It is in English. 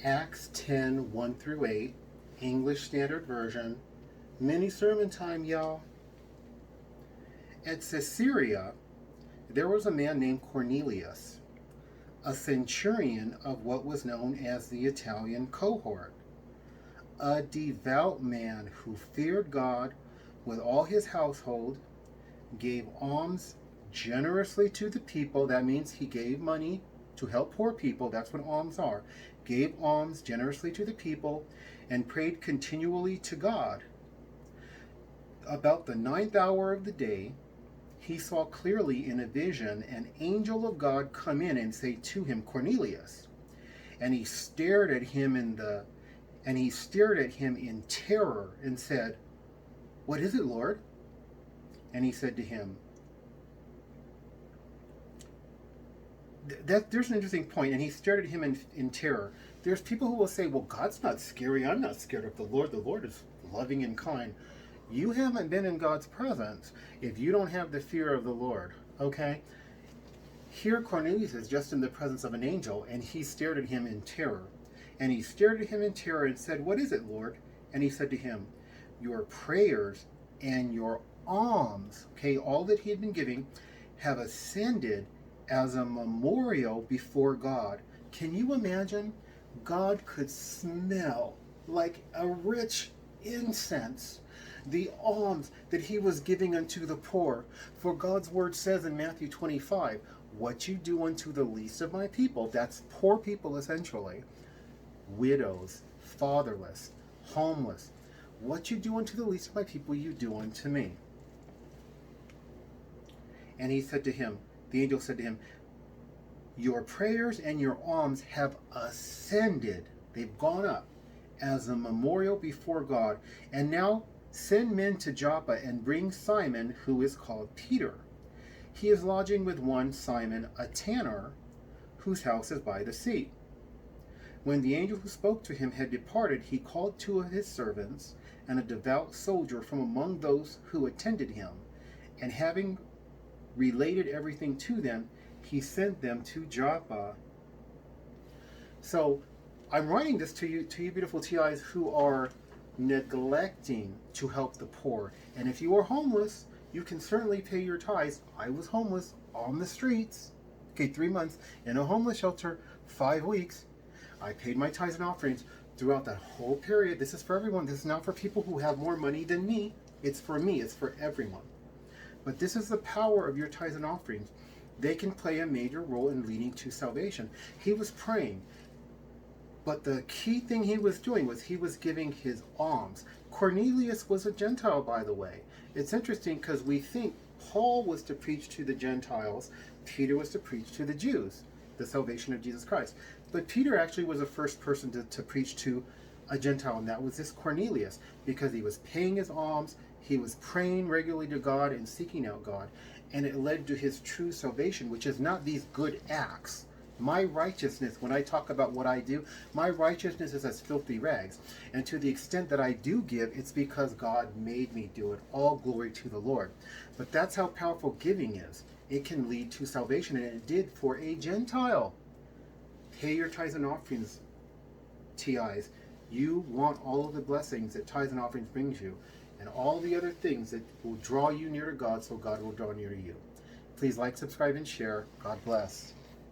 Acts 10, 1 through 8, English Standard Version. Mini sermon time, y'all. At Caesarea, there was a man named Cornelius, a centurion of what was known as the Italian cohort, a devout man who feared God with all his household, gave alms generously to the people. That means he gave money to help poor people. That's what alms are. Gave alms generously to the people and prayed continually to God. About the 9th hour of the day, he saw clearly in a vision an angel of God come in and say to him, Cornelius. And he stared at him in terror and said, What is it, Lord? And he said to him, there's an interesting point, and he stared at him in terror. There's people who will say, well, God's not scary. I'm not scared of the Lord. The Lord is loving and kind. You haven't been in God's presence if you don't have the fear of the Lord, okay? Here Cornelius is just in the presence of an angel, and he stared at him in terror. And he stared at him in terror and said, What is it, Lord? And he said to him, Your prayers and your alms, okay, all that he had been giving, have ascended as a memorial before God. Can you imagine? God could smell like a rich incense the alms that he was giving unto the poor. For God's word says in Matthew 25, what you do unto the least of my people, that's poor people essentially, widows, fatherless, homeless, what you do unto the least of my people, you do unto me. And he said to him, the angel said to him, Your prayers and your alms have ascended, they've gone up, as a memorial before God. And now send men to Joppa and bring Simon, who is called Peter. He is lodging with one Simon, a tanner, whose house is by the sea. When the angel who spoke to him had departed, he called two of his servants and a devout soldier from among those who attended him, and having related everything to them, he sent them to Joppa. So I'm writing this to you beautiful TIs who are neglecting to help the poor. And if you are homeless, you can certainly pay your tithes. I was homeless on the streets, 3 months in a homeless shelter, 5 weeks. I paid my tithes and offerings throughout that whole period. This is for everyone. This is not for people who have more money than me. It's for me. It's for everyone. But this is the power of your tithes and offerings. They can play a major role in leading to salvation. He was praying, but the key thing he was doing was he was giving his alms. Cornelius was a Gentile, by the way. It's interesting because we think Paul was to preach to the Gentiles, Peter was to preach to the Jews, the salvation of Jesus Christ. But Peter actually was the first person to preach to a Gentile, and that was this Cornelius, because he was paying his alms, he was praying regularly to God and seeking out God, and it led to his true salvation, which is not these good acts. My righteousness, when I talk about what I do, my righteousness is as filthy rags. And to the extent that I do give, it's because God made me do it. All glory to the Lord. But that's how powerful giving is. It can lead to salvation, and it did for a Gentile. Pay your tithes and offerings, TIs. You want all of the blessings that tithes and offerings brings you, and all the other things that will draw you near to God, so God will draw near to you. Please like, subscribe, and share. God bless.